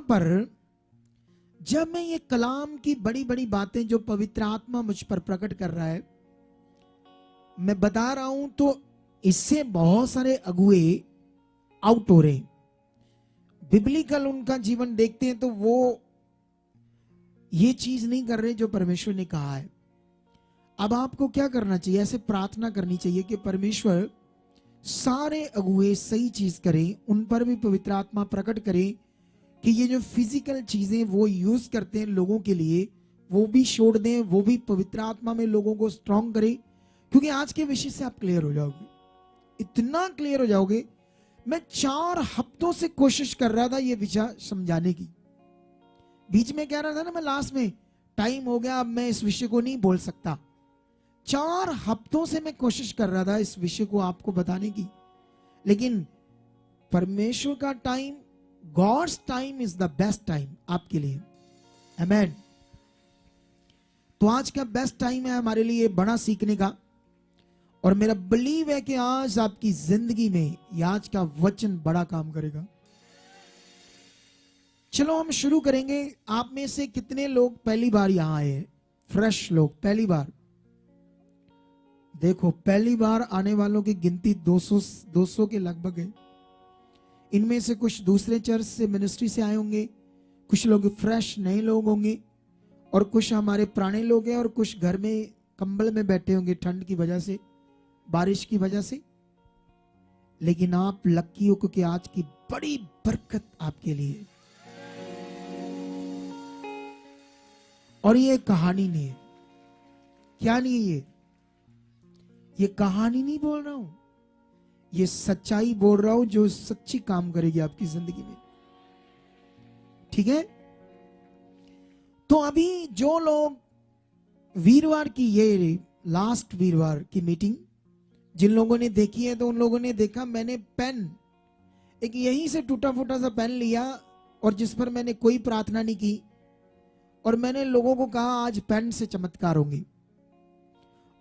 पर जब मैं ये कलाम की बड़ी बड़ी बातें जो पवित्र आत्मा मुझ पर प्रकट कर रहा है मैं बता रहा हूं, तो इससे बहुत सारे अगुए आउट हो रहे हैं। बिब्लिकल उनका जीवन देखते हैं तो वो ये चीज नहीं कर रहे जो परमेश्वर ने कहा है। अब आपको क्या करना चाहिए? ऐसे प्रार्थना करनी चाहिए कि परमेश्वर सारे अगुए सही चीज करें, उन पर भी पवित्र आत्मा प्रकट करें कि ये जो फिजिकल चीजें वो यूज करते हैं लोगों के लिए वो भी छोड़ दें, वो भी पवित्र आत्मा में लोगों को स्ट्रांग करें। क्योंकि आज के विषय से आप क्लियर हो जाओगे, इतना क्लियर हो जाओगे। मैं 4 हफ्तों से कोशिश कर रहा था ये विषय समझाने की। बीच में कह रहा था ना मैं लास्ट में, टाइम हो गया अब मैं इस विषय को नहीं बोल सकता। 4 हफ्तों से मैं कोशिश कर रहा था इस विषय को आपको बताने की, लेकिन परमेश्वर का time, God's time is the best time आपके लिए। आमेन। तो आज का बेस्ट टाइम है हमारे लिए बड़ा सीखने का, और मेरा बिलीव है कि आज आपकी जिंदगी में ये आज का वचन बड़ा काम करेगा। चलो हम शुरू करेंगे। आप में से कितने लोग पहली बार यहां आए हैं? फ्रेश लोग पहली बार। देखो पहली बार आने वालों की गिनती 200 के लगभग है। इनमें से कुछ दूसरे चर्च से, मिनिस्ट्री से आए होंगे, कुछ लोग फ्रेश नए लोग होंगे, और कुछ हमारे पुराने लोग हैं, और कुछ घर में कंबल में बैठे होंगे ठंड की वजह से, बारिश की वजह से। लेकिन आप लकी हो क्योंकि आज की बड़ी बरकत आपके लिए। और ये कहानी नहीं है। क्या नहीं है ये कहानी नहीं बोल रहा हूं, ये सच्चाई बोल रहा हूं जो सच्ची काम करेगी आपकी जिंदगी में। ठीक है? तो अभी जो लोग वीरवार की, ये लास्ट वीरवार की मीटिंग जिन लोगों ने देखी है, तो उन लोगों ने देखा मैंने पेन, एक यहीं से टूटा फूटा सा पेन लिया, और जिस पर मैंने कोई प्रार्थना नहीं की, और मैंने लोगों को कहा आज पेन से चमत्कार होंगे।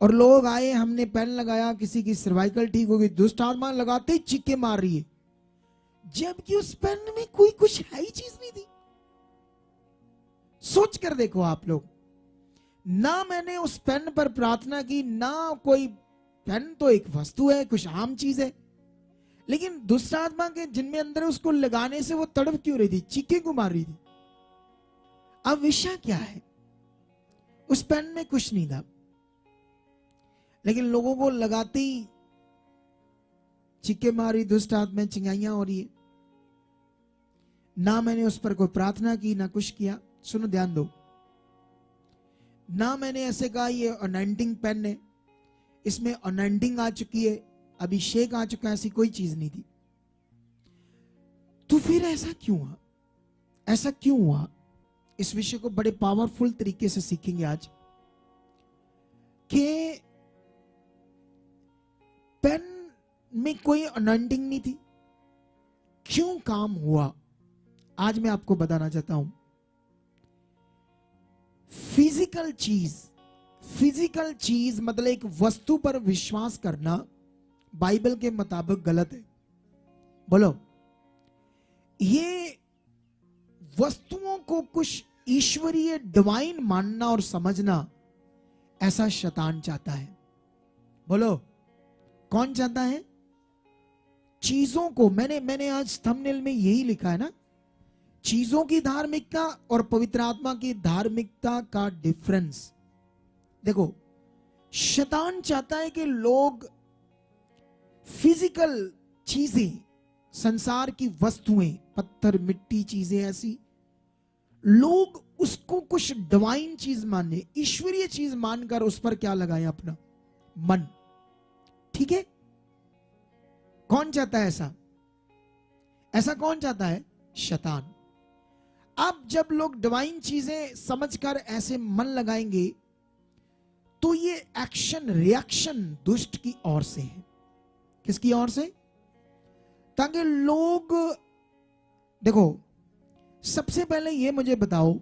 और लोग आए, हमने पेन लगाया, किसी की सर्वाइकल ठीक हो गई। दुष्ट आत्मा लगाते ही चीखे मार रही है, जबकि उस पेन में कोई कुछ है ही चीज नहीं थी। सोच कर देखो आप लोग, ना मैंने उस पेन पर प्रार्थना की, ना कोई, पेन तो एक वस्तु है, कुछ आम चीज है, लेकिन दुष्ट आत्मा के जिनमें अंदर उसको लगाने से वो तड़प क्यों रही थी, चीखे क्यों मार रही थी? अब विषय क्या है? उस पेन में कुछ नहीं था, लेकिन लोगों को लगाते ही चिक्के मारी, दुष्ट आत्मा, चिंगाइयां हो रही है। ना मैंने उस पर कोई प्रार्थना की, ना कुछ किया। सुनो ध्यान दो, ना मैंने ऐसे कहा ये अनॉइंटिंग पेन है, इसमें अनॉइंटिंग आ चुकी है, अभिषेक आ चुका है, ऐसी कोई चीज नहीं थी। तो फिर ऐसा क्यों हुआ? ऐसा क्यों हुआ? इस विषय को बड़े पावरफुल तरीके से सीखेंगे आज कि पेन में कोई अनॉइंटिंग नहीं थी, क्यों काम हुआ। आज मैं आपको बताना चाहता हूं। फिजिकल चीज मतलब एक वस्तु पर विश्वास करना बाइबल के मुताबिक गलत है। बोलो, ये वस्तुओं को कुछ ईश्वरीय डिवाइन मानना और समझना, ऐसा शैतान चाहता है। बोलो, कौन चाहता है? चीजों को, मैंने आज थंबनेल में यही लिखा है ना, चीजों की धार्मिकता और पवित्र आत्मा की धार्मिकता का डिफरेंस। देखो, शैतान चाहता है कि लोग फिजिकल चीजें, संसार की वस्तुएं, पत्थर, मिट्टी, चीजें ऐसी, लोग उसको कुछ डिवाइन चीज माने, ईश्वरीय चीज मानकर उस पर क्या लगाएं? अपना मन। ठीक है? कौन चाहता है ऐसा? ऐसा कौन चाहता है? शैतान। अब जब लोग डिवाइन चीजें समझकर ऐसे मन लगाएंगे, तो ये एक्शन रिएक्शन दुष्ट की ओर से है। किसकी ओर से? ताकि लोग, देखो, सबसे पहले ये मुझे बताओ,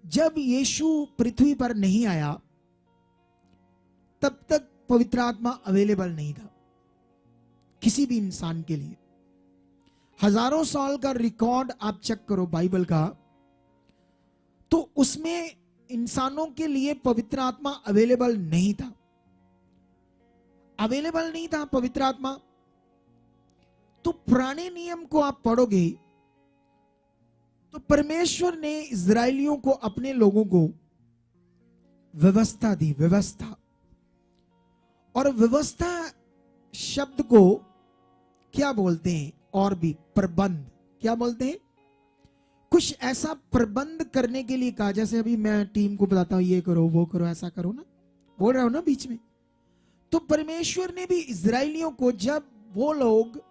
जब यीशु पृथ्वी पर नहीं आया तब तक पवित्र आत्मा अवेलेबल नहीं था किसी भी इंसान के लिए। हजारों साल का रिकॉर्ड आप चेक करो बाइबल का, तो उसमें इंसानों के लिए पवित्र आत्मा अवेलेबल नहीं था, अवेलेबल नहीं था पवित्र आत्मा। तो पुराने नियम को आप पढ़ोगे तो परमेश्वर ने इजरायलियों को, अपने लोगों को व्यवस्था दी, व्यवस्था। और व्यवस्था शब्द को क्या बोलते हैं? और भी प्रबंध। क्या बोलते हैं? कुछ ऐसा प्रबंध करने के लिए कहा। जैसे अभी मैं टीम को बताता हूं ये करो वो करो ऐसा करो ना, बोल रहा हूं ना बीच में। तो परमेश्वर ने भी इजरायलियों को, जब वो लोग,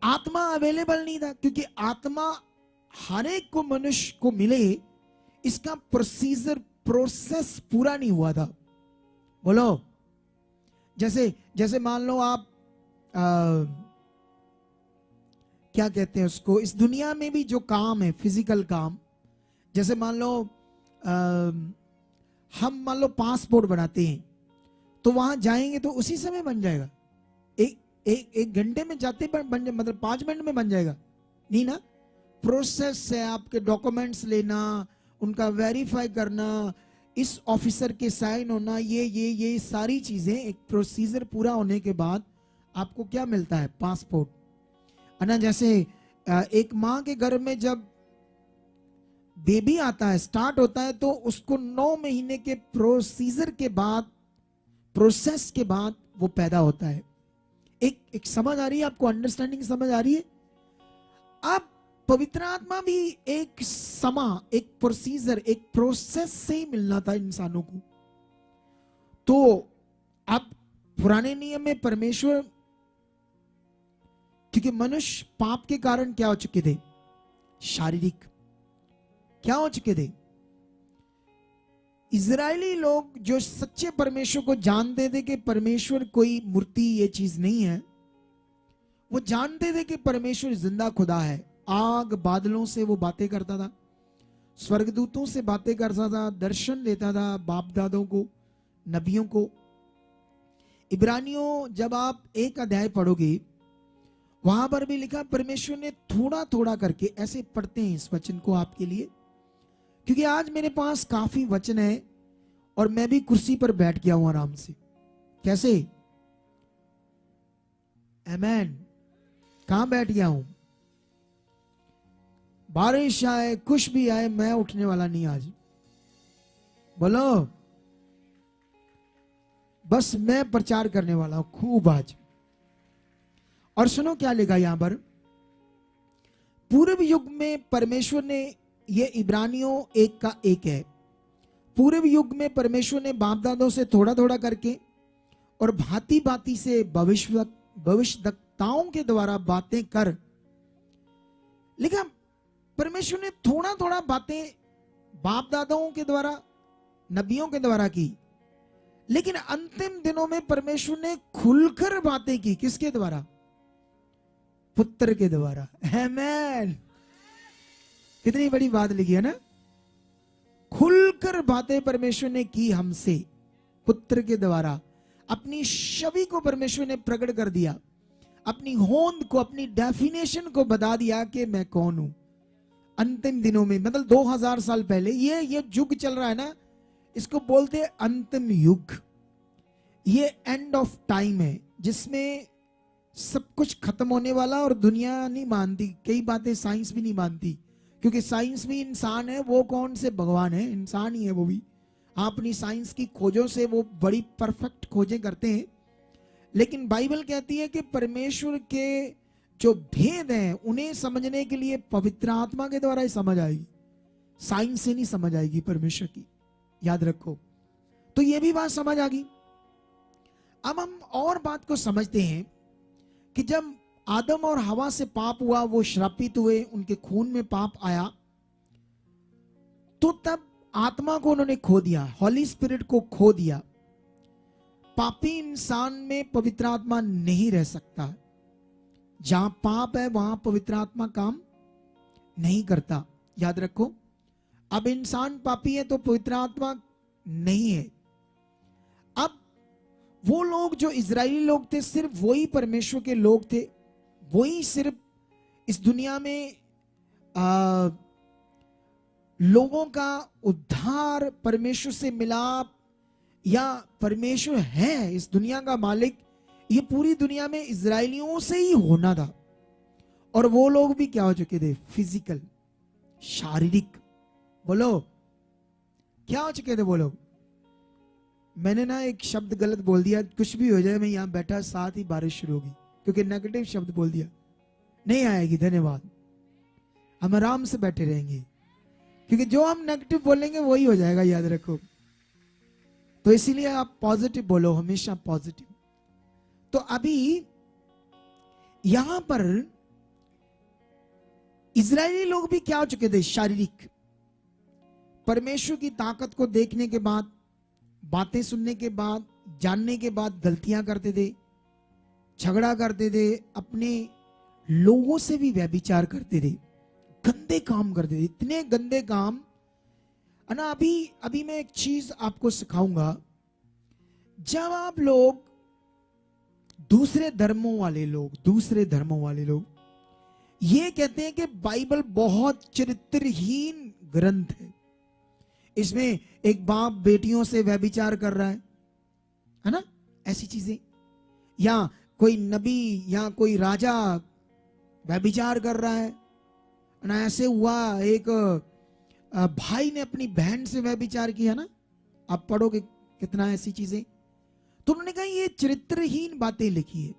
आत्मा अवेलेबल नहीं था, क्योंकि आत्मा हर एक को, मनुष्य को मिले, इसका प्रोसीजर, प्रोसेस पूरा नहीं हुआ था। बोलो, जैसे मान लो आप क्या कहते हैं उसको, इस दुनिया में भी जो काम है, फिजिकल काम, जैसे मान लो हम मान लो पासपोर्ट बनाते हैं, तो वहां जाएंगे तो उसी समय बन जाएगा? एक घंटे में जाते बन जाए, मतलब 5 मिनट में बन जाएगा? नहीं ना। प्रोसेस है, आपके डॉक्यूमेंट्स लेना, उनका वेरीफाई करना, इस ऑफिसर के साइन होना, ये सारी चीजें, एक प्रोसीजर पूरा होने के बाद आपको क्या मिलता है? पासपोर्ट, है ना। जैसे एक माँ के घर में जब बेबी आता है, स्टार्ट होता है, तो उसको 9 महीने के प्रोसीजर के बाद, प्रोसेस के बाद वो पैदा होता है। एक समझ आ रही है आपको? अंडरस्टैंडिंग समझ आ रही है? अब पवित्र आत्मा भी एक एक प्रोसीजर, एक प्रोसेस से ही मिलना था इंसानों को। तो अब पुराने नियम में परमेश्वर, क्योंकि मनुष्य पाप के कारण क्या हो चुके थे? शारीरिक क्या हो चुके थे? इजरायली लोग जो सच्चे परमेश्वर को जानते थे कि परमेश्वर कोई मूर्ति, ये चीज नहीं है, वो जानते थे कि परमेश्वर जिंदा खुदा है। आग बादलों से वो बातें करता था, स्वर्गदूतों से बातें करता था, दर्शन देता था बाप दादों को, नबियों को। इब्रानियों जब आप 1 अध्याय पढ़ोगे, वहां पर भी लिखा, परमेश्वर ने थोड़ा थोड़ा करके, ऐसे पढ़ते हैं इस वचन को आपके लिए, क्योंकि आज मेरे पास काफी वचन है और मैं भी कुर्सी पर बैठ गया हूं आराम से। कैसे? आमेन। कहां बैठ गया हूं? बारिश आए, कुछ भी आए, मैं उठने वाला नहीं आज। बोलो, बस मैं प्रचार करने वाला हूं खूब आज। और सुनो क्या लिखा यहां पर, पूर्व युग में परमेश्वर ने, ये इब्रानियों 1 का 1 है, पूर्व युग में परमेश्वर ने बाप दादों से थोड़ा थोड़ा करके और भांति भांति से भविष्यवक्ताओं के द्वारा बातें कर, लिखा परमेश्वर ने थोड़ा थोड़ा बातें बाप दादाओं के द्वारा, नबियों के द्वारा की, लेकिन अंतिम दिनों में परमेश्वर ने खुलकर बातें की। किसके द्वारा? पुत्र के द्वारा। आमेन। कितनी बड़ी बात लिखी है ना, खुलकर बातें परमेश्वर ने की हमसे, पुत्र के द्वारा। अपनी छवि को परमेश्वर ने प्रकट कर दिया, अपनी होंद को, अपनी डेफिनेशन को बता दिया कि मैं कौन हूं। अंतिम दिनों में, मतलब 2000 साल पहले, ये युग चल रहा है ना, इसको बोलते हैं अंतिम युग। ये एंड ऑफ टाइम है, जिसमें सब कुछ खत्म होने वाला, और दुनिया नहीं मानती, कई बातें साइंस भी नहीं मानती, क्योंकि साइंस भी इंसान है, वो कौन से भगवान है? इंसान ही है वो भी। अपनी साइंस की खोजों से वो बड़ी परफेक्ट खोजें करते हैं, लेकिन बाइबल कहती है कि परमेश्वर के जो भेद हैं उन्हें समझने के लिए पवित्र आत्मा के द्वारा ही समझ आएगी, साइंस से नहीं समझ आएगी परमेश्वर की। याद रखो। तो ये भी बात समझ आ गई। अब हम और बात को समझते हैं कि जब आदम और हवा से पाप हुआ, वो श्रापित हुए, उनके खून में पाप आया, तो तब आत्मा को उन्होंने खो दिया, हॉली स्पिरिट को खो दिया। पापी इंसान में पवित्र आत्मा नहीं रह सकता। जहां पाप है वहां पवित्र आत्मा काम नहीं करता। याद रखो, अब इंसान पापी है तो पवित्र आत्मा नहीं है। अब वो लोग जो इजरायली लोग थे, सिर्फ वही परमेश्वर के लोग थे वही सिर्फ इस दुनिया में लोगों का उद्धार, परमेश्वर से मिलाप, या परमेश्वर है इस दुनिया का मालिक, ये पूरी दुनिया में इजरायलियों से ही होना था। और वो लोग भी क्या हो चुके थे? फिजिकल, शारीरिक। बोलो क्या हो चुके थे वो लोग? मैंने ना एक शब्द गलत बोल दिया, कुछ भी हो जाए मैं यहां बैठा साथ ही बारिश शुरू होगी, क्योंकि नेगेटिव शब्द बोल दिया, नहीं आएगी। धन्यवाद, हम आराम से बैठे रहेंगे, क्योंकि जो हम नेगेटिव बोलेंगे वही हो जाएगा, याद रखो। तो इसीलिए आप पॉजिटिव बोलो, हमेशा पॉजिटिव। तो अभी यहां पर इजरायली लोग भी क्या हो चुके थे? शारीरिक। परमेश्वर की ताकत को देखने के बाद, बातें सुनने के बाद, जानने के बाद गलतियां करते थे, झगड़ा करते थे, अपने लोगों से भी व्यभिचार करते थे, गंदे काम करते थे, इतने गंदे काम है ना। अभी मैं एक चीज आपको सिखाऊंगा। जब आप लोग दूसरे धर्मों वाले लोग ये कहते हैं कि बाइबल बहुत चरित्रहीन ग्रंथ है, इसमें एक बाप बेटियों से व्यभिचार कर रहा है ना, ऐसी चीजें, या कोई नबी या कोई राजा व्यभिचार कर रहा है ना। ऐसे हुआ, एक भाई ने अपनी बहन से व्यभिचार किया ना, आप पढ़ोगे कितना ऐसी चीजें। तो उन्होंने कहा ये चरित्रहीन बातें लिखी है।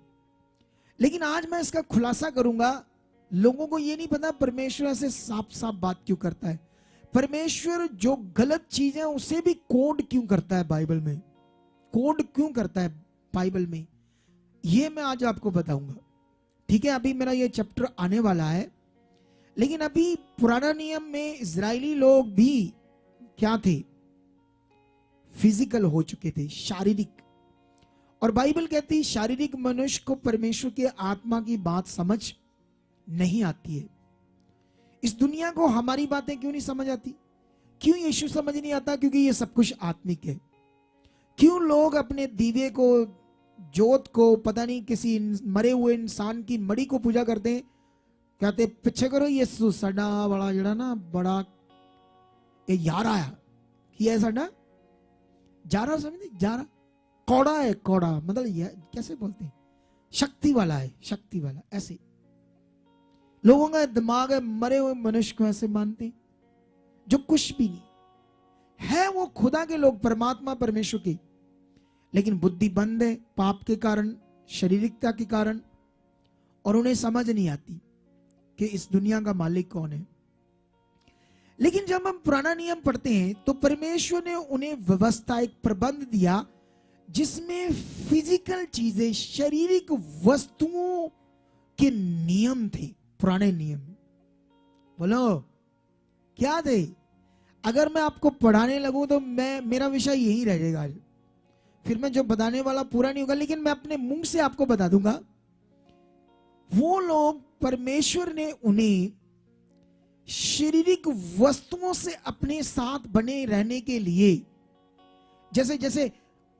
लेकिन आज मैं इसका खुलासा करूंगा। लोगों को ये नहीं पता परमेश्वर ऐसे साफ साफ बात क्यों करता है। परमेश्वर जो गलत चीज है उसे भी कोड क्यों करता है बाइबल में, कोड क्यों करता है बाइबल में, ये मैं आज आपको बताऊंगा। ठीक है, अभी मेरा ये चैप्टर आने वाला है। लेकिन अभी पुराना नियम में इजरायली लोग भी क्या थे? फिजिकल हो चुके थे, शारीरिक। और बाइबल कहती है शारीरिक मनुष्य को परमेश्वर के आत्मा की बात समझ नहीं आती है। इस दुनिया को हमारी बातें क्यों नहीं समझ आती? क्यों यीशु समझ नहीं आता? क्योंकि ये सब कुछ आत्मिक है। क्यों लोग अपने दीवे को, जोत को, पता नहीं किसी मरे हुए इंसान की मड़ी को पूजा करते हैं, कहते पिछे करो यीशु साडा बड़ा जड़ा ना बड़ा ये यार आया कि है साडा जारा, समझे? जारा कौड़ा है, कौड़ा मतलब ये कैसे बोलते हैं, शक्ति वाला है, शक्ति वाला। ऐसे लोगों का दिमाग है, मरे हुए मनुष्य को ऐसे मानते हैं जो कुछ भी नहीं है। वो खुदा के लोग, परमात्मा परमेश्वर के, लेकिन बुद्धि बंद है पाप के कारण, शारीरिकता के कारण, और उन्हें समझ नहीं आती कि इस दुनिया का मालिक कौन है। लेकिन जब हम पुराना नियम पढ़ते हैं तो परमेश्वर ने उन्हें व्यवस्था, एक प्रबंध दिया जिसमें फिजिकल चीजें, शारीरिक वस्तुओं के नियम थे। पुराने नियम बोलो क्या थे? अगर मैं आपको पढ़ाने लगूं तो मेरा विषय यही रह जाएगा आज। फिर मैं जो बताने वाला पूरा नहीं होगा, लेकिन मैं अपने मुंह से आपको बता दूंगा। वो लोग, परमेश्वर ने उन्हें शारीरिक वस्तुओं से अपने साथ बने रहने के लिए, जैसे जैसे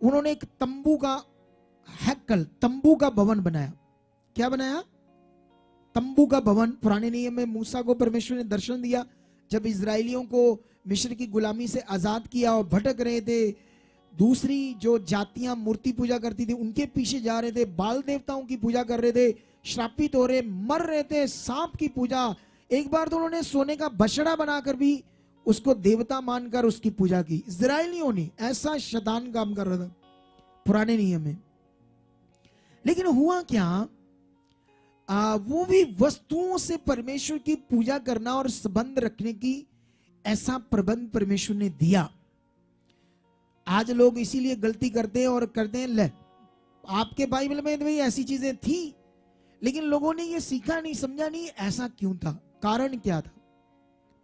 उन्होंने एक तंबू का हैकल, तंबू का भवन बनाया। क्या बनाया? तंबू का भवन। पुराने नियम में मूसा को परमेश्वर ने दर्शन दिया जब इजरायलियों को मिस्र की गुलामी से आजाद किया और भटक रहे थे। दूसरी जो जातियां मूर्ति पूजा करती थी उनके पीछे जा रहे थे, बाल देवताओं की पूजा कर रहे थे, श्रापित हो रहे, मर रहे थे, सांप की पूजा। एक बार तो उन्होंने सोने का बछड़ा बनाकर भी उसको देवता मानकर उसकी पूजा की। इजरायलियों ने ऐसा शैतान काम कर रहा था पुराने नियम में। लेकिन हुआ क्या? वो भी वस्तुओं से परमेश्वर की पूजा करना और संबंध रखने की ऐसा प्रबंध परमेश्वर ने दिया। आज लोग इसीलिए गलती करते हैं और करते हैं, ले आपके बाइबल में भाई ऐसी चीजें थी, लेकिन लोगों ने ये सीखा नहीं, समझा नहीं ऐसा क्यों था, कारण क्या था।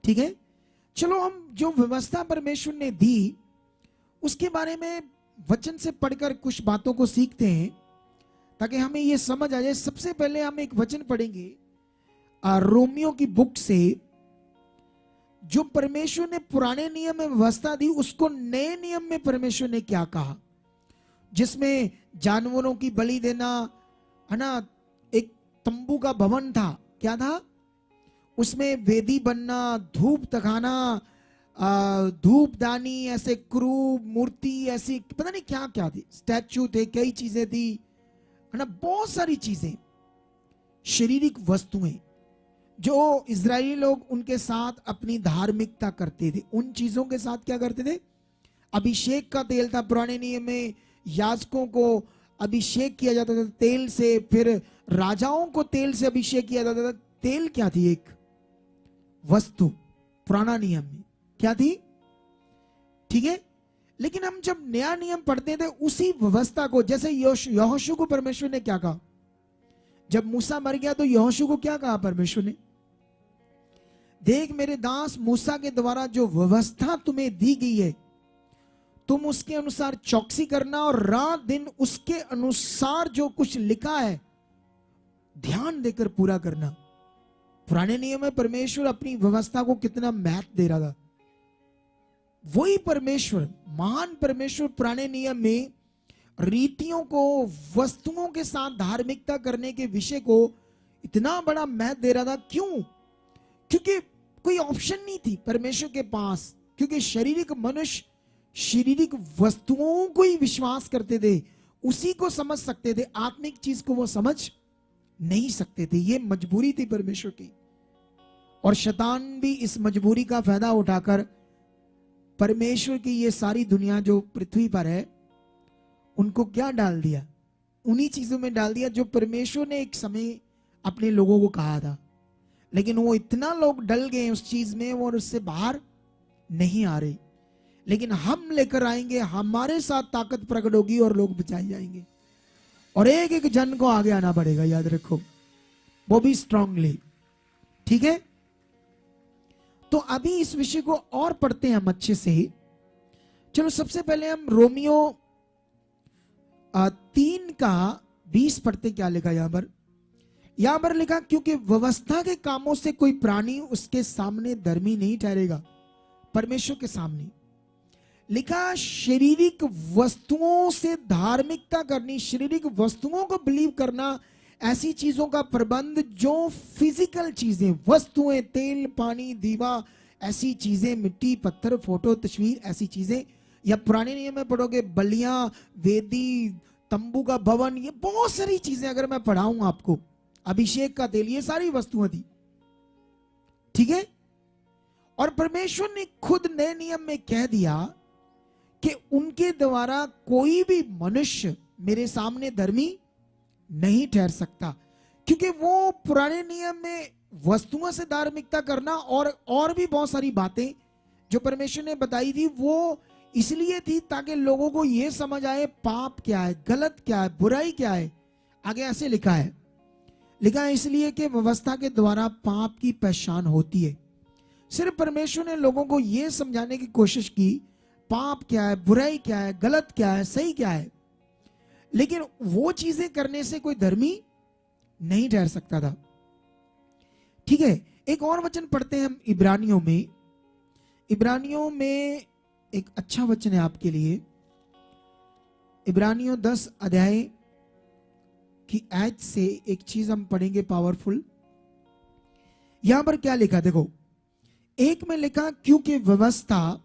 ठीक है, चलो हम जो व्यवस्था परमेश्वर ने दी उसके बारे में वचन से पढ़कर कुछ बातों को सीखते हैं ताकि हमें यह समझ आ जाए। सबसे पहले हम एक वचन पढ़ेंगे रोमियो की बुक से। जो परमेश्वर ने पुराने नियम में व्यवस्था दी उसको नए नियम में परमेश्वर ने क्या कहा, जिसमें जानवरों की बलि देना है ना, एक तंबू का भवन था, क्या था उसमें? वेदी बनना, धूप तखाना, धूप दानी, ऐसे क्रूब मूर्ति, ऐसी पता नहीं क्या क्या थी, स्टैचू थे, कई चीजें थी, है ना, बहुत सारी चीजें, शारीरिक वस्तुएं जो इजरायली लोग उनके साथ अपनी धार्मिकता करते थे। उन चीजों के साथ क्या करते थे? अभिषेक का तेल था। पुराने नियम में याजकों को अभिषेक किया जाता था तेल से, फिर राजाओं को तेल से अभिषेक किया जाता था। तेल क्या थी? एक वस्तु पुराना नियम में क्या थी? ठीक है, लेकिन हम जब नया नियम पढ़ते थे उसी व्यवस्था को, जैसे यहोशू को परमेश्वर ने क्या कहा? जब मूसा मर गया तो यहोशू को क्या कहा परमेश्वर ने? देख मेरे दास मूसा के द्वारा जो व्यवस्था तुम्हें दी गई है, तुम उसके अनुसार चौकसी करना और रात दिन उसके अनुसार जो कुछ लिखा है ध्यान देकर पूरा करना। पुराने नियम में परमेश्वर अपनी व्यवस्था को कितना महत्व दे रहा था। वही परमेश्वर, महान परमेश्वर, पुराने नियम में रीतियों को, वस्तुओं के साथ धार्मिकता करने के विषय को इतना बड़ा महत्व दे रहा था। क्यों? क्योंकि कोई ऑप्शन नहीं थी परमेश्वर के पास, क्योंकि शारीरिक मनुष्य शारीरिक वस्तुओं को ही विश्वास करते थे, उसी को समझ सकते थे, आत्मिक चीज को वो समझ नहीं सकते थे। ये मजबूरी थी परमेश्वर की, और शैतान भी इस मजबूरी का फायदा उठाकर परमेश्वर की ये सारी दुनिया जो पृथ्वी पर है उनको क्या डाल दिया? उन्हीं चीजों में डाल दिया जो परमेश्वर ने एक समय अपने लोगों को कहा था। लेकिन वो इतना लोग डल गए उस चीज में और उससे बाहर नहीं आ रहे। लेकिन हम लेकर आएंगे, हमारे साथ ताकत प्रकट होगी और लोग बचाए जाएंगे, और एक एक जन को आगे आना पड़ेगा, याद रखो, वो भी स्ट्रांगली। ठीक है, तो अभी इस विषय को और पढ़ते हैं हम अच्छे से। चलो सबसे पहले हम रोमियो 3:20 पढ़ते। क्या लिखा यहां पर? यहां पर लिखा, क्योंकि व्यवस्था के कामों से कोई प्राणी उसके सामने धर्मी नहीं ठहरेगा, परमेश्वर के सामने। लिखा, शारीरिक वस्तुओं से धार्मिकता करनी, शारीरिक वस्तुओं को बिलीव करना, ऐसी चीजों का प्रबंध जो फिजिकल चीजें, वस्तुएं, तेल, पानी, दीवा, ऐसी चीजें, मिट्टी, पत्थर, फोटो, तस्वीर, ऐसी चीजें, या पुराने नियम में पढ़ोगे बलियां, वेदी, तंबू का भवन, ये बहुत सारी चीजें अगर मैं पढ़ाऊं आपको, अभिषेक का तेल, ये सारी वस्तुएं थी। ठीक है, और परमेश्वर ने खुद नए नियम में कह दिया कि उनके द्वारा कोई भी मनुष्य मेरे सामने धर्मी नहीं ठहर सकता, क्योंकि वो पुराने नियम में वस्तुओं से धार्मिकता करना और भी बहुत सारी बातें जो परमेश्वर ने बताई थी, वो इसलिए थी ताकि लोगों को यह समझ आए पाप क्या है, गलत क्या है, बुराई क्या है। आगे ऐसे लिखा है इसलिए कि व्यवस्था के द्वारा पाप की पहचान होती है। सिर्फ परमेश्वर ने लोगों को यह समझाने की कोशिश की पाप क्या है, बुराई क्या है, गलत क्या है, सही क्या है, लेकिन वो चीजें करने से कोई धर्मी नहीं ठहर सकता था। ठीक है, एक और वचन पढ़ते हैं हम इब्रानियों में। इब्रानियों में एक अच्छा वचन है आपके लिए, इब्रानियों 10 अध्याय की आयत से एक चीज हम पढ़ेंगे पावरफुल। यहां पर क्या लिखा देखो, एक में लिखा, क्योंकि व्यवस्था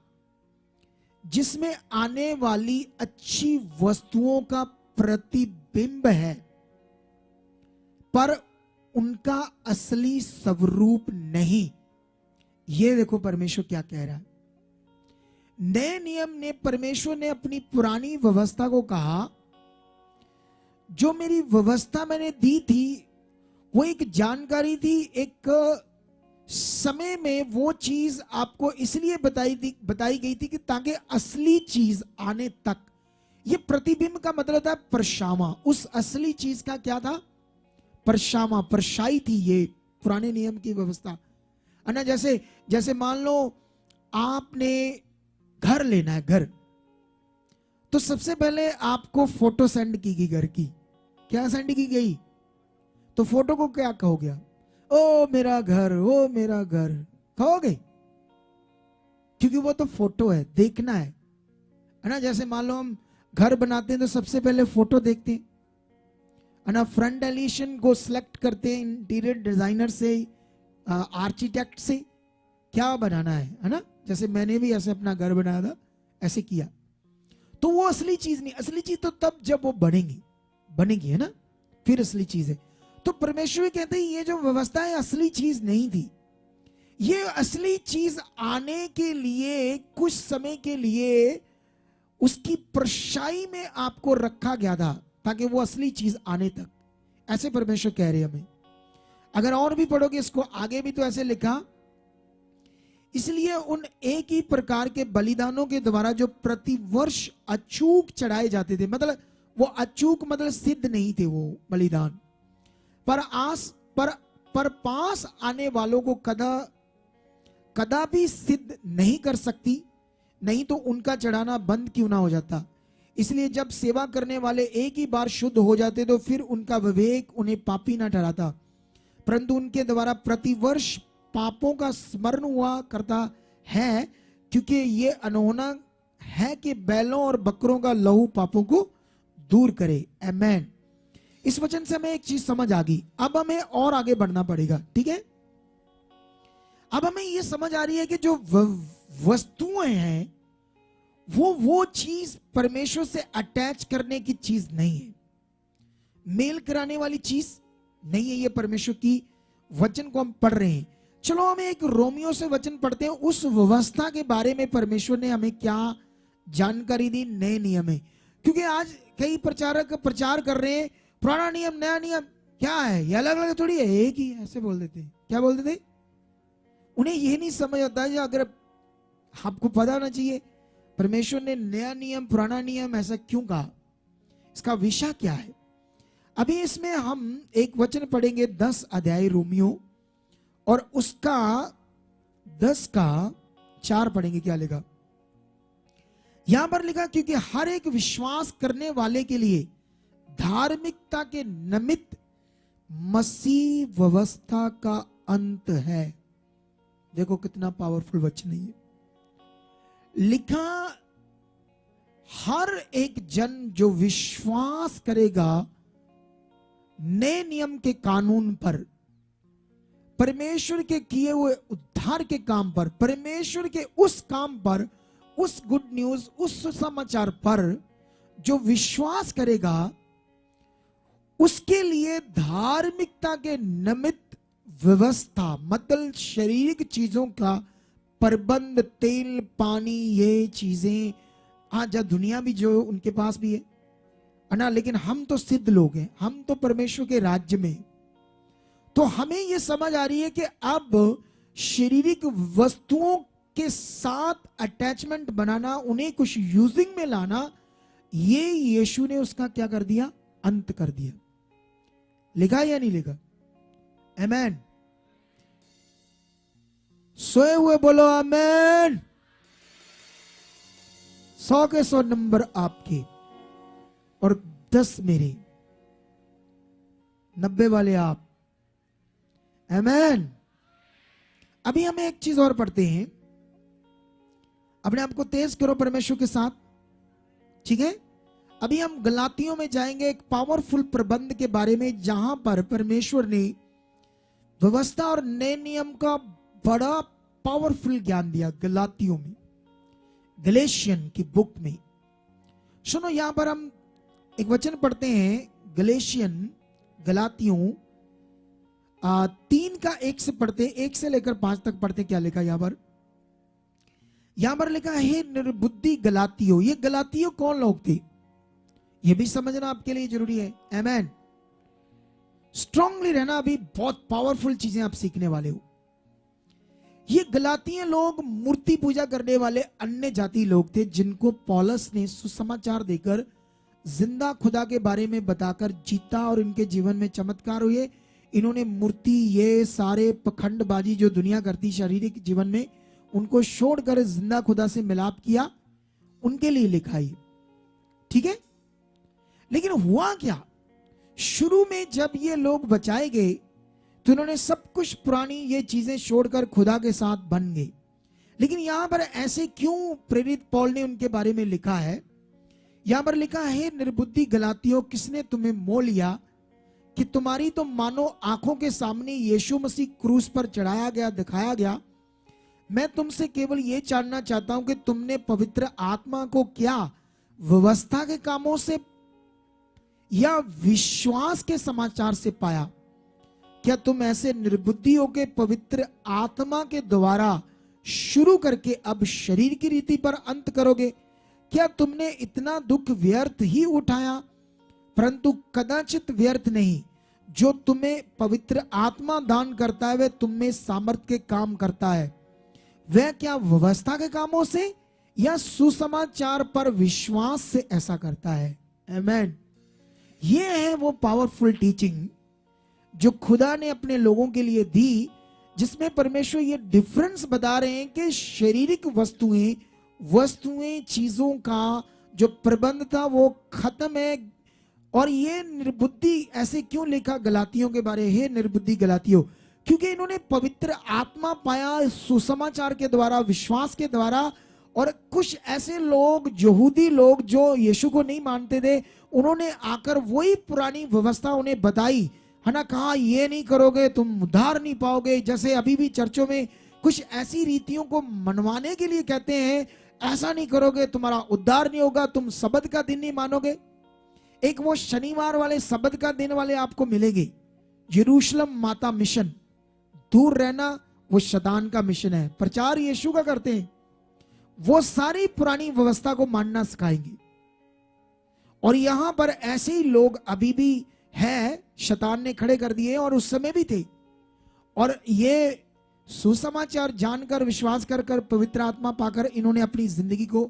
जिसमें आने वाली अच्छी वस्तुओं का प्रतिबिंब है, पर उनका असली स्वरूप नहीं। ये देखो परमेश्वर क्या कह रहा है। नए नियम ने, परमेश्वर ने अपनी पुरानी व्यवस्था को कहा, जो मेरी व्यवस्था मैंने दी थी वो एक जानकारी थी, एक समय में वो चीज आपको इसलिए बताई गई थी कि ताकि असली चीज आने तक, ये प्रतिबिंब का मतलब था परछावा, उस असली चीज का क्या था? परछावा, परछाई थी ये पुराने नियम की व्यवस्था है ना। जैसे मान लो आपने घर लेना है, घर, तो सबसे पहले आपको फोटो सेंड की गई घर की। क्या सेंड की गई? तो फोटो को क्या कहोगे? ओ मेरा घर, ओ मेरा घर कहोगे, क्योंकि वो तो फोटो है, देखना है ना। जैसे मान लो हम घर बनाते हैं तो सबसे पहले फोटो देखते हैं, है ना, फ्रंट एलिवेशन को सिलेक्ट करते हैं इंटीरियर डिजाइनर से, आर्किटेक्ट से, क्या बनाना है ना। जैसे मैंने भी ऐसे अपना घर बनाया था, ऐसे किया, तो वो असली चीज नहीं। असली चीज तो तब जब वो बनेगी है ना, फिर असली चीज है। तो परमेश्वर कहते हैं ये जो व्यवस्था है असली चीज नहीं थी। ये असली चीज आने के लिए कुछ समय के लिए उसकी परछाई में आपको रखा गया था, ताकि वो असली चीज आने तक। ऐसे परमेश्वर कह रहे हैं हमें। अगर और भी पढ़ोगे इसको आगे भी तो ऐसे लिखा, इसलिए उन एक ही प्रकार के बलिदानों के द्वारा जो प्रतिवर्ष अचूक चढ़ाए जाते थे, मतलब वो अचूक मतलब सिद्ध नहीं थे वो बलिदान, पर पास आने वालों को कदापि सिद्ध नहीं कर सकती, नहीं तो उनका चढ़ाना बंद क्यों ना हो जाता। इसलिए जब सेवा करने वाले एक ही बार शुद्ध हो जाते तो फिर उनका विवेक उन्हें पापी ना ठहराता, परंतु उनके द्वारा प्रतिवर्ष पापों का स्मरण हुआ करता है, क्योंकि ये अनहोना है कि बैलों और बकरों का लहू पापों को दूर करे। आमेन। इस वचन से हमें एक चीज समझ आ गई। अब हमें और आगे बढ़ना पड़ेगा, ठीक है। अब हमें ये समझ आ रही है कि जो वस्तुएं हैं वो चीज परमेश्वर से अटैच करने की चीज नहीं है, मेल कराने वाली चीज नहीं है। ये परमेश्वर की वचन को हम पढ़ रहे हैं। चलो हम एक रोमियो से वचन पढ़ते हैं, उस व्यवस्था के बारे में परमेश्वर ने हमें क्या जानकारी दी नए नियम में। क्योंकि आज कई प्रचारक प्रचार कर रहे हैं पुराना नियम नया नियम, क्या है ये अलग अलग थोड़ी है, एक ही है, ऐसे बोल देते हैं। क्या बोल देते? उन्हें ये नहीं समझ आता है। अगर आपको पता होना चाहिए परमेश्वर ने नया नियम पुराना नियम ऐसा क्यों कहा, इसका विषय क्या है। अभी इसमें हम एक वचन पढ़ेंगे 10 अध्याय रोमियो, और उसका 10 का 4 पढ़ेंगे। क्या लिखा यहां पर? लिखा क्योंकि हर एक विश्वास करने वाले के लिए धार्मिकता के निमित्त मसीह व्यवस्था का अंत है। देखो कितना पावरफुल वचन है ये। लिखा हर एक जन जो विश्वास करेगा नए नियम के कानून पर, परमेश्वर के किए हुए उद्धार के काम पर, परमेश्वर के उस काम पर, उस गुड न्यूज, उस सुसमाचार पर जो विश्वास करेगा, उसके लिए धार्मिकता के निमित्त व्यवस्था, मतलब शारीरिक चीजों का प्रबंध, तेल पानी ये चीजें आज दुनिया भी जो उनके पास भी है ना, लेकिन हम तो सिद्ध लोग हैं, हम तो परमेश्वर के राज्य में। तो हमें यह समझ आ रही है कि अब शारीरिक वस्तुओं के साथ अटैचमेंट बनाना, उन्हें कुछ यूजिंग में लाना, ये यीशु ने उसका क्या कर दिया? अंत कर दिया। लिखा या नहीं लिखा? आमेन। सोए हुए बोलो आमेन। 100 के 100 नंबर आपके और 10 मेरे, 90 वाले आप। आमेन। अभी हम एक चीज और पढ़ते हैं, अपने आप को तेज करो परमेश्वर के साथ, ठीक है। अभी हम गलातियों में जाएंगे, एक पावरफुल प्रबंध के बारे में, जहां पर परमेश्वर ने व्यवस्था और नए नियम का बड़ा पावरफुल ज्ञान दिया। गलातियों में, गलेशियन की बुक में। सुनो, यहां पर हम एक वचन पढ़ते हैं, गलातियों 3 का 1 से पढ़ते, 1 से लेकर 5 तक पढ़ते। क्या लिखा यहां पर? यहां पर लिखा है निर्बुद्धि गलातियों। ये गलातियों कौन लोग थे, ये भी समझना आपके लिए जरूरी है। आमेन। स्ट्रांगली रहना, अभी बहुत पावरफुल चीजें आप सीखने वाले हो। ये गलातिय लोग मूर्ति पूजा करने वाले अन्य जाति लोग थे, जिनको पौलुस ने सुसमाचार देकर जिंदा खुदा के बारे में बताकर जीता और इनके जीवन में चमत्कार हुए। इन्होंने मूर्ति, ये सारे पखंडबाजी जो दुनिया करती शारीरिक जीवन में, उनको छोड़कर जिंदा खुदा से मिलाप किया, उनके लिए लिखा है, ठीक है। लेकिन हुआ क्या, शुरू में जब ये लोग बचाए गए तो इन्होंने सब कुछ पुरानी ये चीजें छोड़कर खुदा के साथ बन गए। लेकिन यहां पर ऐसे क्यों प्रेरित पौल ने उनके बारे में लिखा है? यहां पर लिखा है निर्बुद्धि गलातियों, किसने तुम्हें मोह लिया कि तुम्हारी तो मानो आंखों के सामने यीशु मसीह क्रूस पर चढ़ाया गया, दिखाया गया। मैं तुमसे केवल ये जानना चाहता हूं कि तुमने पवित्र आत्मा को क्या व्यवस्था के कामों से या विश्वास के समाचार से पाया? क्या तुम ऐसे निर्बुद्धि होकर पवित्र आत्मा के द्वारा शुरू करके अब शरीर की रीति पर अंत करोगे? क्या तुमने इतना दुख व्यर्थ ही उठाया? परंतु कदाचित व्यर्थ नहीं। जो तुम्हें पवित्र आत्मा दान करता है वह तुम में सामर्थ के काम करता है। वह क्या व्यवस्था के कामों से या सुसमाचार पर विश्वास से ऐसा करता है? आमेन। ये है वो पावरफुल टीचिंग जो खुदा ने अपने लोगों के लिए दी, जिसमें परमेश्वर ये डिफरेंस बता रहे हैं कि शारीरिक वस्तुएं चीजों का जो प्रबंध था वो खत्म है। और ये निर्बुद्धि ऐसे क्यों लिखा गलातियों के बारे? हे निर्बुद्धि गलातियों, क्योंकि इन्होंने पवित्र आत्मा पाया सुसमाचार के द्वारा, विश्वास के द्वारा। और कुछ ऐसे लोग, यहूदी लोग जो यीशु को नहीं मानते थे, उन्होंने आकर वही पुरानी व्यवस्था उन्हें बताई, है ना, कहा ये नहीं करोगे तुम उद्धार नहीं पाओगे। जैसे अभी भी चर्चों में कुछ ऐसी रीतियों को मनवाने के लिए कहते हैं, ऐसा नहीं करोगे तुम्हारा उद्धार नहीं होगा, तुम सबत का दिन नहीं मानोगे। एक वो शनिवार वाले सबत का दिन वाले आपको मिलेंगे। यरूशलेम माता मिशन, दूर रहना वो शैतान का मिशन है। प्रचार यीशु का करते हैं, वो सारी पुरानी व्यवस्था को मानना सिखाएंगे। और यहां पर ऐसे ही लोग अभी भी है, शैतान ने खड़े कर दिए और उस समय भी थे। और ये सुसमाचार जानकर, विश्वास कर कर, पवित्र आत्मा पाकर इन्होंने अपनी जिंदगी को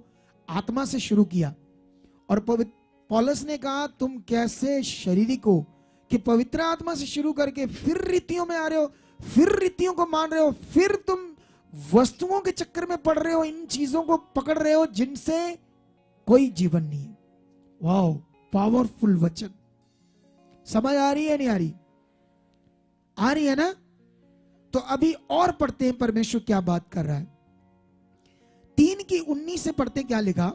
आत्मा से शुरू किया। और पौलुस ने कहा तुम कैसे शारीरिक हो कि पवित्र आत्मा से शुरू करके फिर रीतियों में आ रहे हो, फिर रीतियों को मान रहे हो, फिर तुम वस्तुओं के चक्कर में पड़ रहे हो, इन चीजों को पकड़ रहे हो जिनसे कोई जीवन नहीं है। वाओ, पावरफुल वचन। समझ आ रही है नहीं आ रही? आ रही है ना? तो अभी और पढ़ते हैं परमेश्वर क्या बात कर रहा है। 3:19 से पढ़ते क्या लिखा?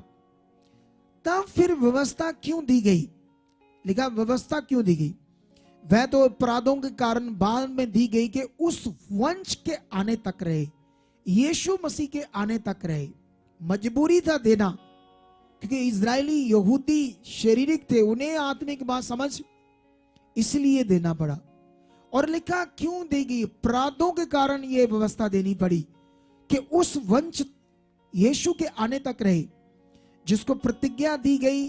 तब फिर व्यवस्था क्यों दी गई? लिखा व्यवस्था क्यों दी गई? वह तो अपराधों के कारण बाद में दी गई कि उस वंश के आने तक रहे, यीशु मसीह के आने तक रहे। मजबूरी था देना, क्योंकि इजरायली यहूदी शारीरिक थे, उन्हें आत्मिक बात समझ, इसलिए देना पड़ा। और लिखा क्यों दी गई? अपराधों के कारण यह व्यवस्था देनी पड़ी कि उस वंश यीशु के आने तक रहे, जिसको प्रतिज्ञा दी गई।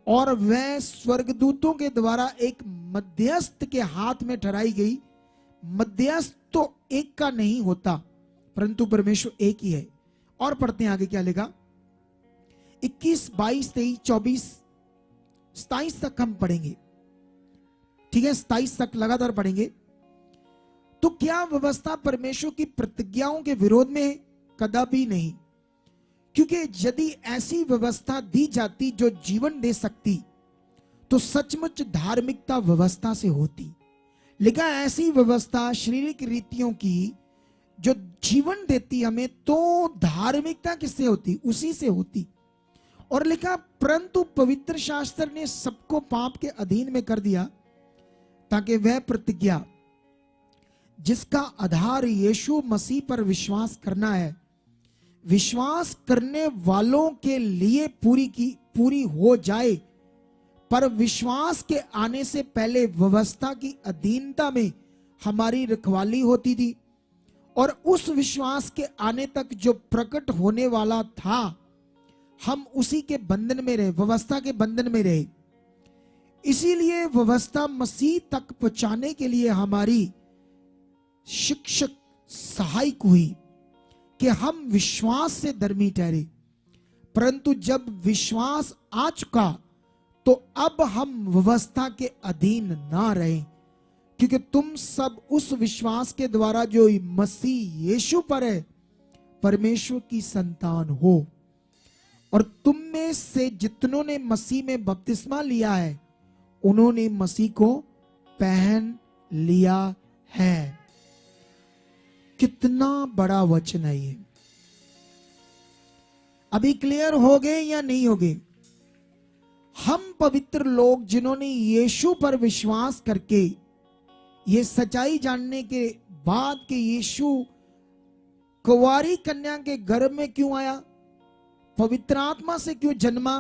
और वह स्वर्गदूतों के द्वारा एक मध्यस्थ के हाथ में ठहराई गई। मध्यस्थ तो एक का नहीं होता, परंतु परमेश्वर एक ही है। और पढ़ते हैं आगे क्या लिखा? 21, 22, 23, 24, 27 तक हम पढ़ेंगे, ठीक है? 27 तक लगातार पढ़ेंगे। तो क्या व्यवस्था परमेश्वर की प्रतिज्ञाओं के विरोध में है? कदापि नहीं, क्योंकि यदि ऐसी व्यवस्था दी जाती जो जीवन दे सकती तो सचमुच धार्मिकता व्यवस्था से होती। लिखा ऐसी व्यवस्था शारीरिक रीतियों की जो जीवन देती हमें, तो धार्मिकता किससे होती? उसी से होती। और लिखा परंतु पवित्र शास्त्र ने सबको पाप के अधीन में कर दिया, ताकि वह प्रतिज्ञा जिसका आधार यीशु मसीह पर विश्वास करना है, विश्वास करने वालों के लिए पूरी हो जाए। पर विश्वास के आने से पहले व्यवस्था की अधीनता में हमारी रखवाली होती थी, और उस विश्वास के आने तक जो प्रकट होने वाला था, हम उसी के बंधन में रहे, व्यवस्था के बंधन में रहे। इसीलिए व्यवस्था मसीह तक पहुंचाने के लिए हमारी शिक्षक, सहायक हुई कि हम विश्वास से धर्मी ठहरे। परंतु जब विश्वास आ चुका तो अब हम व्यवस्था के अधीन ना रहे, क्योंकि तुम सब उस विश्वास के द्वारा जो मसीह यीशु पर है परमेश्वर की संतान हो। और तुम में से जितनों ने मसीह में बपतिस्मा लिया है, उन्होंने मसीह को पहन लिया है। कितना बड़ा वचन है ये। अभी क्लियर हो गए या नहीं हो गए? हम पवित्र लोग जिन्होंने यीशु पर विश्वास करके ये सच्चाई जानने के बाद कि यीशु कुंवारी कन्या के गर्भ में क्यों आया, पवित्र आत्मा से क्यों जन्मा,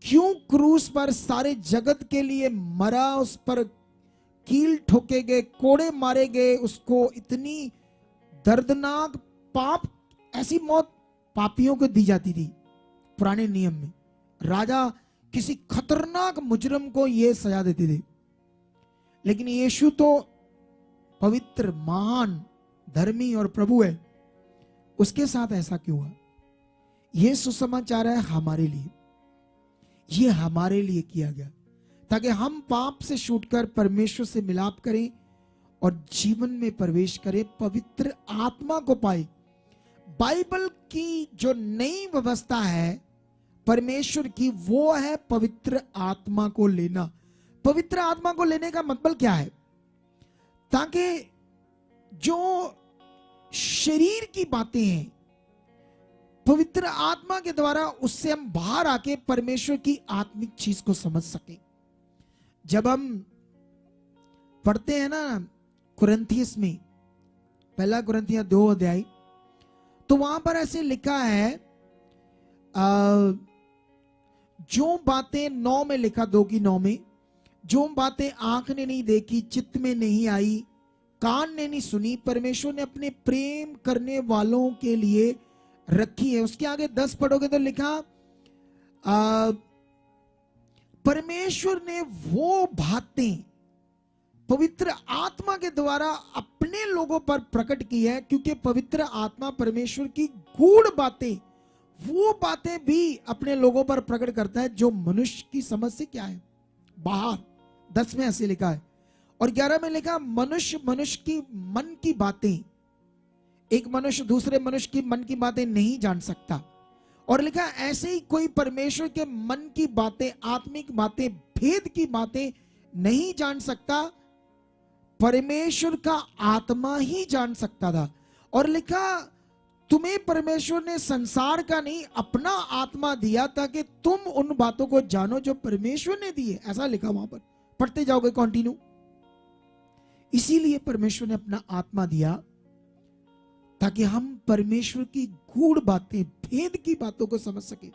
क्यों क्रूस पर सारे जगत के लिए मरा, उस पर कील ठोके गए, कोड़े मारे गए, उसको इतनी दर्दनाक पाप, ऐसी मौत पापियों को दी जाती थी पुराने नियम में। राजा किसी खतरनाक मुजरिम को यह सजा देते थे, लेकिन यीशु तो पवित्र, महान, धर्मी और प्रभु है, उसके साथ ऐसा क्यों हुआ? यह सुसमाचार है हमारे लिए, ये हमारे लिए किया गया ताकि हम पाप से छूटकर परमेश्वर से मिलाप करें और जीवन में प्रवेश करें, पवित्र आत्मा को पाए। बाइबल की जो नई व्यवस्था है परमेश्वर की, वो है पवित्र आत्मा को लेना। पवित्र आत्मा को लेने का मतलब क्या है? ताकि जो शरीर की बातें हैं पवित्र आत्मा के द्वारा उससे हम बाहर आके परमेश्वर की आत्मिक चीज को समझ सकें। जब हम पढ़ते हैं ना कुरिन्थियस में, पहला कुरिन्थियस 2 अध्याय, तो वहां पर ऐसे लिखा है, जो बातें 9 में लिखा, 2 की 9 में, जो बातें आंख ने नहीं देखी, चित्त में नहीं आई, कान ने नहीं सुनी, परमेश्वर ने अपने प्रेम करने वालों के लिए रखी है। उसके आगे 10 पढ़ोगे तो लिखा, परमेश्वर ने वो बातें पवित्र आत्मा के द्वारा अपने लोगों पर प्रकट की है, क्योंकि पवित्र आत्मा परमेश्वर की गूढ़ बातें, वो बातें भी अपने लोगों पर प्रकट करता है जो मनुष्य की समझ से क्या है, बाहर। 10 में ऐसे लिखा है। और 11 में लिखा, मनुष्य की मन की बातें, एक मनुष्य दूसरे मनुष्य की मन की बातें नहीं जान सकता। और लिखा ऐसे ही कोई परमेश्वर के मन की बातें, आत्मिक बातें, भेद की बातें नहीं जान सकता, परमेश्वर का आत्मा ही जान सकता था। और लिखा तुम्हें परमेश्वर ने संसार का नहीं अपना आत्मा दिया ताकि तुम उन बातों को जानो जो परमेश्वर ने दी है। ऐसा लिखा वहां पर, पढ़ते जाओगे कंटिन्यू। इसीलिए परमेश्वर ने अपना आत्मा दिया ताकि हम परमेश्वर की गूढ़ बातें, भेद की बातों को समझ सके।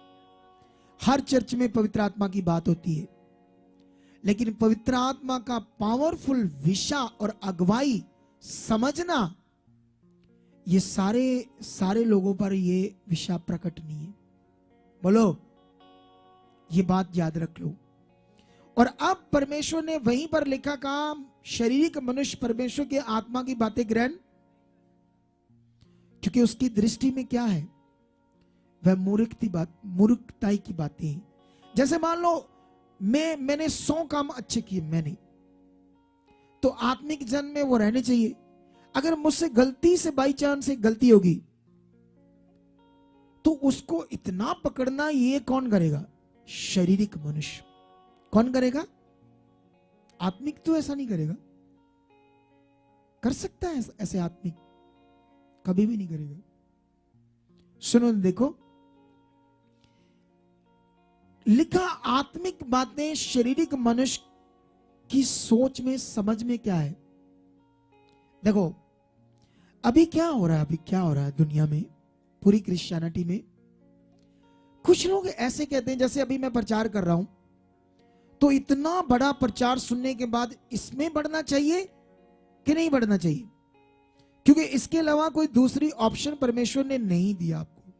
हर चर्च में पवित्र आत्मा की बात होती है, लेकिन पवित्र आत्मा का पावरफुल विषय और अगुवाई समझना, ये सारे लोगों पर ये विषय प्रकट नहीं है। बोलो, ये बात याद रख लो। और अब परमेश्वर ने वहीं पर लिखा काम, शारीरिक मनुष्य परमेश्वर के आत्मा की बातें ग्रहण, क्योंकि उसकी दृष्टि में क्या है, वह मूर्खताई की बातें हैं। जैसे मान लो मैंने 100 काम अच्छे किए, मैंने तो आत्मिक जन्म में वो रहने चाहिए। अगर मुझसे गलती से बाई चांस से गलती होगी तो उसको इतना पकड़ना ये कौन करेगा? शारीरिक मनुष्य। कौन करेगा? आत्मिक तो ऐसा नहीं करेगा। कर सकता है ऐसे आत्मिक? कभी भी नहीं करेगा। सुनो, देखो लिखा, आत्मिक बातें शारीरिक मनुष्य की सोच में, समझ में क्या है। देखो अभी क्या हो रहा है दुनिया में, पूरी क्रिश्चियनिटी में। कुछ लोग ऐसे कहते हैं, जैसे अभी मैं प्रचार कर रहा हूं, तो इतना बड़ा प्रचार सुनने के बाद इसमें बढ़ना चाहिए कि नहीं बढ़ना चाहिए, क्योंकि इसके अलावा कोई दूसरी ऑप्शन परमेश्वर ने नहीं दिया आपको।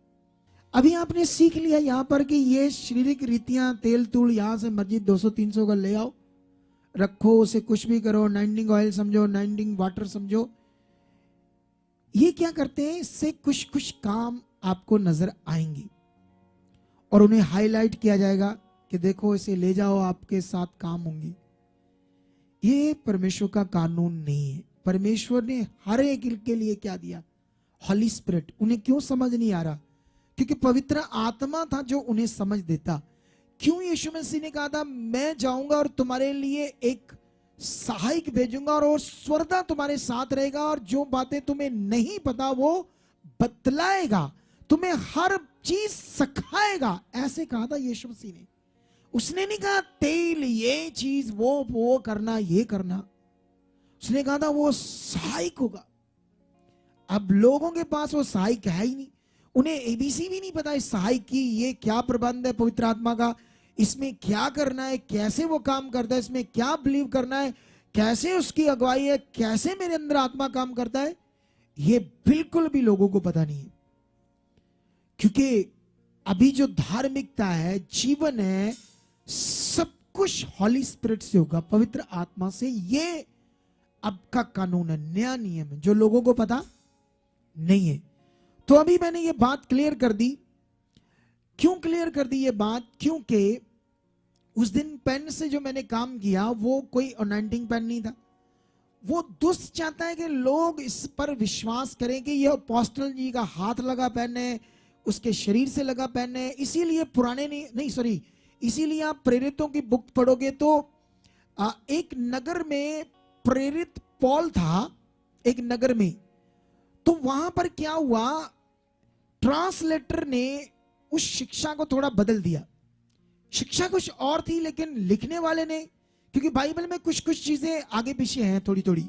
अभी आपने सीख लिया यहां पर कि ये शारीरिक रीतियां, तेल तूल यहां से मर्जी 200-300 का ले आओ, रखो, उसे कुछ भी करो, नाइंडिंग ऑयल समझो, नाइंडिंग वाटर समझो। ये क्या करते हैं, इससे कुछ कुछ काम आपको नजर आएंगे और उन्हें हाईलाइट किया जाएगा कि देखो इसे ले जाओ, आपके साथ काम होंगे। ये परमेश्वर का कानून नहीं है। परमेश्वर ने हर एक के लिए क्या दिया? हॉली स्पिरिट। उन्हें क्यों समझ नहीं आ रहा? क्योंकि पवित्र आत्मा था जो उन्हें समझ देता। क्यों यीशु मसीह ने कहा था, मैं जाऊंगा और तुम्हारे लिए एक सहायक भेजूंगा और वो स्वर्दा तुम्हारे साथ रहेगा और जो बातें तुम्हें नहीं पता वो बतलाएगा, तुम्हें हर चीज सिखाएगा। ऐसे कहा था यीशु मसीह ने। उसने नहीं कहा तेल ये चीज वो करना ये करना, उसने कहा था वो सहायक होगा। अब लोगों के पास वो सहायक है ही नहीं, उन्हें एबीसी भी नहीं पता इस सहायक की, ये क्या प्रबंध है पवित्र आत्मा का, इसमें क्या करना है, कैसे वो काम करता है, इसमें क्या बिलीव करना है, कैसे उसकी अगुवाई है, कैसे मेरे अंदर आत्मा काम करता है, ये बिल्कुल भी लोगों को पता नहीं है। क्योंकि अभी जो धार्मिकता है, जीवन है, सब कुछ हॉली स्पिरिट से होगा, पवित्र आत्मा से। ये अब का कानून है, नया नियम है, जो लोगों को पता नहीं है। तो अभी मैंने ये बात क्लियर कर दी। क्यों क्लियर कर दी ये बात? क्योंकि उस दिन पेन से जो मैंने काम किया वो कोई अनॉइंटिंग पेन नहीं था। वो दुष्ट चाहता है कि लोग इस पर विश्वास करें कि यह अपोस्टल जी का हाथ लगा पेन है, उसके शरीर से लगा पेन है। इसीलिए पुराने नहीं सॉरी, इसीलिए आप प्रेरितों की बुक पढ़ोगे तो एक नगर में प्रेरित पॉल था, एक नगर में। तो वहां पर क्या हुआ, ट्रांसलेटर ने उस शिक्षा को थोड़ा बदल दिया। शिक्षा कुछ और थी, लेकिन लिखने वाले ने, क्योंकि बाइबल में कुछ कुछ चीजें आगे पीछे हैं थोड़ी थोड़ी,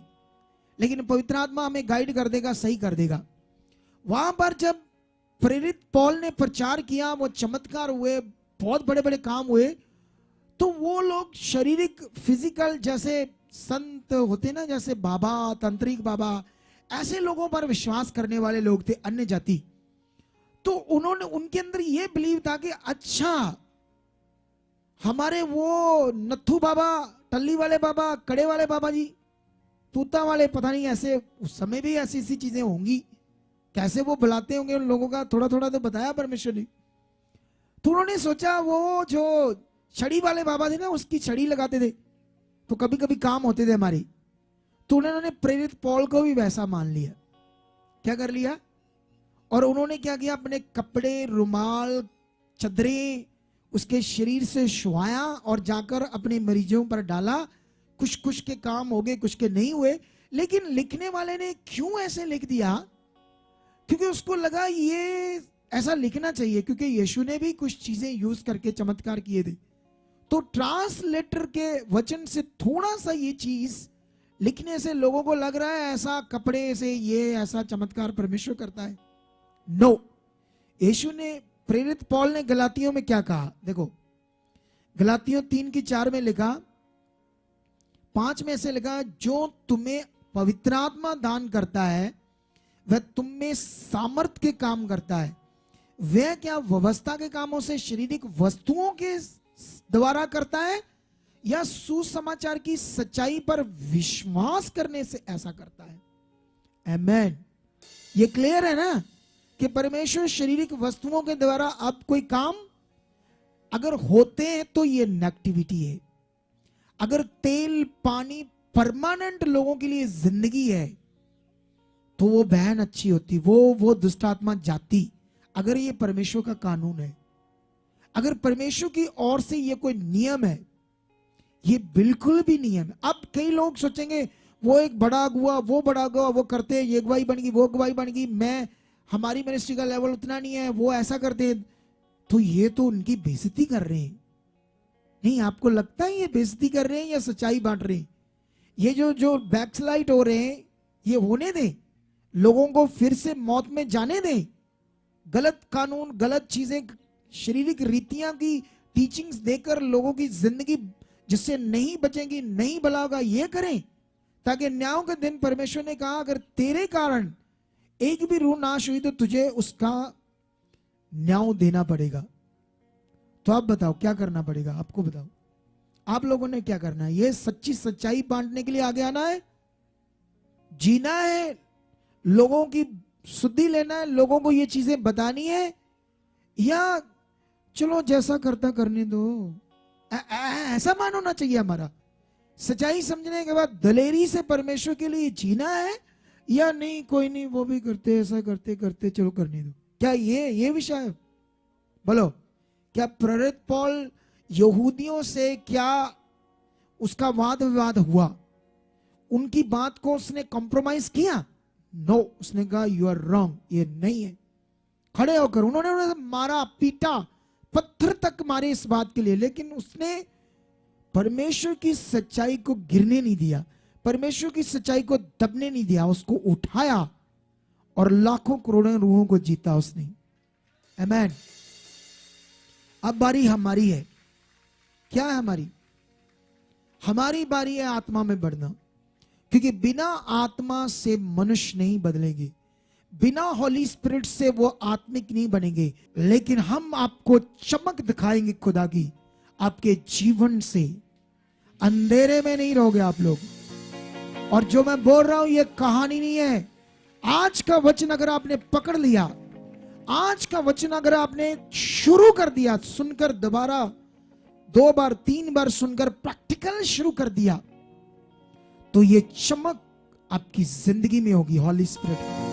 लेकिन पवित्र आत्मा हमें गाइड कर देगा, सही कर देगा। वहां पर जब प्रेरित पॉल ने प्रचार किया, वो चमत्कार हुए, बहुत बड़े बड़े काम हुए, तो वो लोग शारीरिक फिजिकल जैसे संत होते ना, जैसे बाबा, तांत्रिक बाबा, ऐसे लोगों पर विश्वास करने वाले लोग थे, अन्य जाति। तो उन्होंने, उनके अंदर ये बिलीव था कि अच्छा हमारे वो नत्थू बाबा, टल्ली वाले बाबा, कड़े वाले बाबा जी, तूता वाले, पता नहीं ऐसे उस समय भी ऐसी ऐसी चीजें होंगी, कैसे वो बुलाते होंगे उन लोगों का, थोड़ा थोड़ा तो बताया परमेश्वर ने। तो उन्होंने सोचा वो जो छड़ी वाले बाबा थे ना, उसकी छड़ी लगाते थे तो कभी कभी काम होते थे हमारे। तो उन्होंने प्रेरित पॉल को भी वैसा मान लिया। क्या कर लिया? और उन्होंने क्या किया, अपने कपड़े, रुमाल, चदरें उसके शरीर से छुआया और जाकर अपने मरीजों पर डाला। कुछ कुछ के काम हो गए, कुछ के नहीं हुए। लेकिन लिखने वाले ने क्यों ऐसे लिख दिया? क्योंकि उसको लगा ये ऐसा लिखना चाहिए, क्योंकि यीशु ने भी कुछ चीजें यूज करके चमत्कार किए थे। तो ट्रांसलेटर के वचन से थोड़ा सा ये चीज लिखने से लोगों को लग रहा है ऐसा कपड़े से ये ऐसा चमत्कार परमेश्वर करता है। नो, यीशु ने, प्रेरित पॉल ने गलातियों में क्या कहा? देखो, गलातियों 3:4 में लिखा, 5 में से लिखा, जो तुम्हें पवित्र आत्मा दान करता है वह तुम में सामर्थ के काम करता है। वह क्या व्यवस्था के कामों से, शारीरिक वस्तुओं के द्वारा करता है, या सुसमाचार की सच्चाई पर विश्वास करने से ऐसा करता है? आमेन। ये क्लियर है ना कि परमेश्वर शारीरिक वस्तुओं के द्वारा अब कोई काम अगर होते हैं तो ये नेगेटिविटी है। अगर तेल, पानी परमानेंट लोगों के लिए जिंदगी है तो वो बहन अच्छी होती, वो दुष्टात्मा जाती। अगर ये परमेश्वर का कानून है, अगर परमेश्वर की ओर से ये कोई नियम है, ये बिल्कुल भी नियम है। अब कई लोग सोचेंगे वो एक बड़ा अगुआ, वो बड़ा अगुआ, वो करते, ये अगुवाई बन गई, वो अगुवाई बन गई, मैं, हमारी मिनिस्ट्री का लेवल उतना नहीं है, वो ऐसा करते, तो ये तो उनकी बेइज्जती कर रहे हैं। नहीं, आपको लगता है ये बेइज्जती कर रहे हैं या सच्चाई बांट रहे हैं? ये जो बैकस्लाइड हो रहे हैं, ये होने दें, लोगों को फिर से मौत में जाने दें। गलत कानून, गलत चीजें, शारीरिक रीतियां की टीचिंग्स देकर लोगों की जिंदगी जिससे नहीं बचेंगी, नहीं भला होगा, ये करें, ताकि न्यायों के दिन परमेश्वर ने कहा अगर तेरे कारण एक भी रूह नाश हुई तो तुझे उसका न्याय देना पड़ेगा। तो आप बताओ क्या करना पड़ेगा? आपको बताओ, आप लोगों ने क्या करना है? ये सच्ची सच्चाई बांटने के लिए आगे आना है, जीना है, लोगों की शुद्धि लेना है, लोगों को ये चीजें बतानी है, या चलो जैसा करता करने दो, ऐसा मान होना चाहिए हमारा? सच्चाई समझने के बाद दलेरी से परमेश्वर के लिए जीना है, या नहीं कोई नहीं वो भी करते, ऐसा करते करते चलो करने दो? क्या ये विषय है? बोलो, क्या प्रेरित पॉल यहूदियों से क्या उसका वाद विवाद हुआ? उनकी बात को उसने कॉम्प्रोमाइज किया? नो, उसने कहा यू आर रॉन्ग, ये नहीं है। खड़े होकर उन्होंने मारा, पीटा, पत्थर तक मारे इस बात के लिए, लेकिन उसने परमेश्वर की सच्चाई को गिरने नहीं दिया, परमेश्वर की सच्चाई को दबने नहीं दिया, उसको उठाया और लाखों करोड़ों रूहों को जीता उसने। आमीन। अब बारी हमारी है। क्या है हमारी? हमारी बारी है आत्मा में बढ़ना, क्योंकि बिना आत्मा से मनुष्य नहीं बदलेंगे, बिना हॉली स्पिरिट से वो आत्मिक नहीं बनेंगे। लेकिन हम आपको चमक दिखाएंगे खुदा की, आपके जीवन से अंधेरे में नहीं रहोगे आप लोग। और जो मैं बोल रहा हूं ये कहानी नहीं है। आज का वचन अगर आपने पकड़ लिया, आज का वचन अगर आपने शुरू कर दिया, सुनकर दोबारा 2 बार 3 बार सुनकर प्रैक्टिकल शुरू कर दिया, तो ये चमक आपकी जिंदगी में होगी हॉली स्पिरिट।